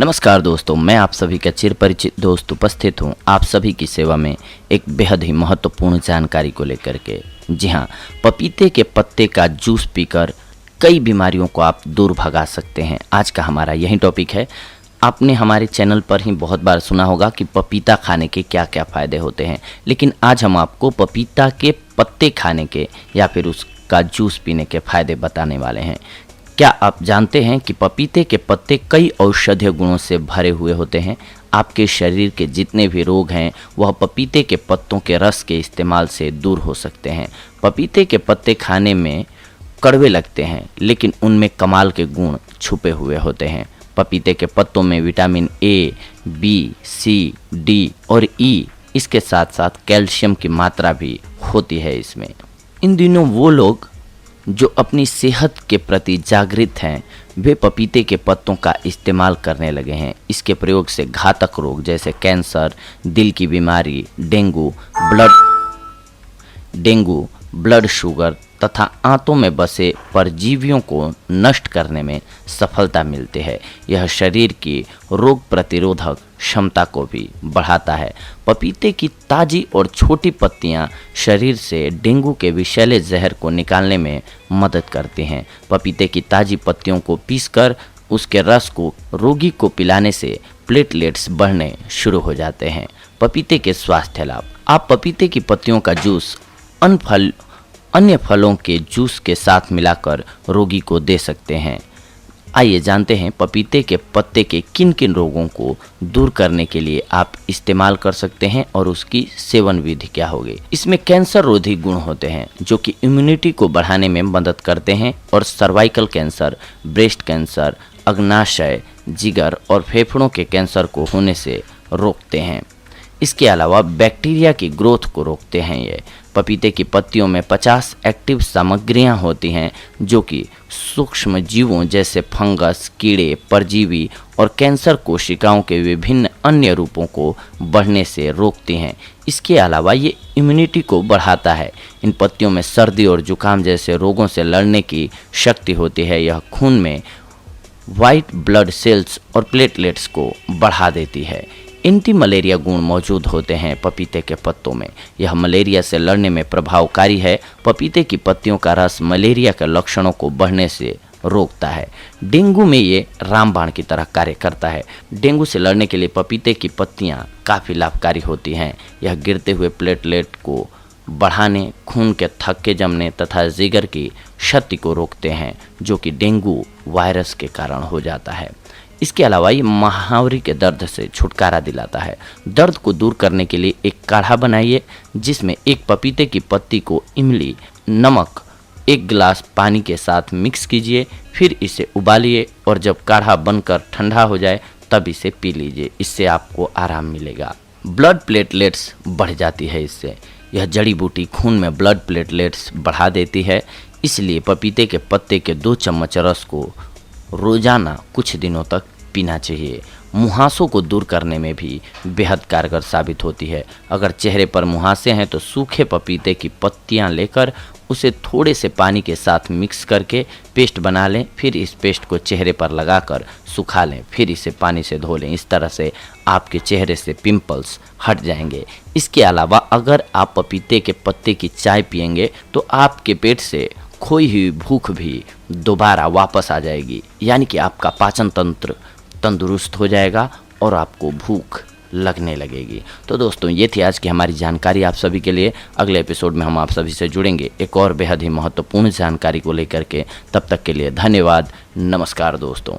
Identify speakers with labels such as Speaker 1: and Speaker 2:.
Speaker 1: नमस्कार दोस्तों, मैं आप सभी का चिरपरिचित दोस्त उपस्थित हूं आप सभी की सेवा में एक बेहद ही महत्वपूर्ण जानकारी को लेकर के। जी हां, पपीते के पत्ते का जूस पीकर कई बीमारियों को आप दूर भगा सकते हैं। आज का हमारा यही टॉपिक है। आपने हमारे चैनल पर ही बहुत बार सुना होगा कि पपीता खाने के क्या क्या फ़ायदे होते हैं, लेकिन आज हम आपको पपीता के पत्ते खाने के या फिर उसका जूस पीने के फ़ायदे बताने वाले हैं। क्या आप जानते हैं कि पपीते के पत्ते कई औषधीय गुणों से भरे हुए होते हैं। आपके शरीर के जितने भी रोग हैं वह पपीते के पत्तों के रस के इस्तेमाल से दूर हो सकते हैं। पपीते के पत्ते खाने में कड़वे लगते हैं, लेकिन उनमें कमाल के गुण छुपे हुए होते हैं। पपीते के पत्तों में vitamin A, B, C, D और ई, इसके साथ साथ कैल्शियम की मात्रा भी होती है इसमें। इन दिनों वो लोग जो अपनी सेहत के प्रति जागृत हैं वे पपीते के पत्तों का इस्तेमाल करने लगे हैं। इसके प्रयोग से घातक रोग जैसे कैंसर, दिल की बीमारी, डेंगू, ब्लड शुगर तथा आंतों में बसे परजीवियों को नष्ट करने में सफलता मिलती है। यह शरीर की रोग प्रतिरोधक क्षमता को भी बढ़ाता है। पपीते की ताज़ी और छोटी पत्तियां शरीर से डेंगू के विषैले जहर को निकालने में मदद करती हैं। पपीते की ताज़ी पत्तियों को पीसकर उसके रस को रोगी को पिलाने से प्लेटलेट्स बढ़ने शुरू हो जाते हैं। पपीते के स्वास्थ्य लाभ। आप पपीते की पत्तियों का जूस अन्य फलों के जूस के साथ मिलाकर रोगी को दे सकते हैं। आइए जानते हैं पपीते के पत्ते के किन किन रोगों को दूर करने के लिए आप इस्तेमाल कर सकते हैं और उसकी सेवन विधि क्या होगी। इसमें कैंसर रोधी गुण होते हैं जो कि इम्यूनिटी को बढ़ाने में मदद करते हैं और सर्वाइकल कैंसर, ब्रेस्ट कैंसर, अग्नाशय, जिगर और फेफड़ों के कैंसर को होने से रोकते हैं। इसके अलावा बैक्टीरिया की ग्रोथ को रोकते हैं। ये पपीते की पत्तियों में 50 एक्टिव सामग्रियां होती हैं जो कि सूक्ष्म जीवों जैसे फंगस, कीड़े, परजीवी और कैंसर कोशिकाओं के विभिन्न अन्य रूपों को बढ़ने से रोकती हैं। इसके अलावा ये इम्यूनिटी को बढ़ाता है। इन पत्तियों में सर्दी और जुकाम जैसे रोगों से लड़ने की शक्ति होती है। यह खून में वाइट ब्लड सेल्स और प्लेटलेट्स को बढ़ा देती है। एंटी मलेरिया गुण मौजूद होते हैं पपीते के पत्तों में। यह मलेरिया से लड़ने में प्रभावकारी है। पपीते की पत्तियों का रस मलेरिया के लक्षणों को बढ़ने से रोकता है। डेंगू में ये रामबाण की तरह कार्य करता है। डेंगू से लड़ने के लिए पपीते की पत्तियां काफ़ी लाभकारी होती हैं। यह गिरते हुए प्लेटलेट को बढ़ाने, खून के थक्के जमने तथा जिगर की क्षति को रोकते हैं जो कि डेंगू वायरस के कारण हो जाता है। इसके अलावा ये महावरी के दर्द से छुटकारा दिलाता है। दर्द को दूर करने के लिए एक काढ़ा बनाइए जिसमें एक पपीते की पत्ती को इमली, नमक, 1 गिलास पानी के साथ मिक्स कीजिए, फिर इसे उबालिए और जब काढ़ा बनकर ठंडा हो जाए तब इसे पी लीजिए। इससे आपको आराम मिलेगा। ब्लड प्लेटलेट्स बढ़ जाती है इससे। यह जड़ी बूटी खून में ब्लड प्लेटलेट्स बढ़ा देती है। इसलिए पपीते के पत्ते के 2 चम्मच रस को रोजाना कुछ दिनों तक पीना चाहिए। मुहासों को दूर करने में भी बेहद कारगर साबित होती है। अगर चेहरे पर मुहासे हैं तो सूखे पपीते की पत्तियां लेकर उसे थोड़े से पानी के साथ मिक्स करके पेस्ट बना लें, फिर इस पेस्ट को चेहरे पर लगाकर सुखा लें, फिर इसे पानी से धो लें। इस तरह से आपके चेहरे से पिंपल्स हट जाएंगे। इसके अलावा अगर आप पपीते के पत्ते की चाय पिएंगे तो आपके पेट से खोई हुई भूख भी दोबारा वापस आ जाएगी, यानी कि आपका पाचन तंत्र तंदुरुस्त हो जाएगा और आपको भूख लगने लगेगी। तो दोस्तों, ये थी आज की हमारी जानकारी आप सभी के लिए। अगले एपिसोड में हम आप सभी से जुड़ेंगे एक और बेहद ही महत्वपूर्ण जानकारी को लेकर के। तब तक के लिए धन्यवाद। नमस्कार दोस्तों।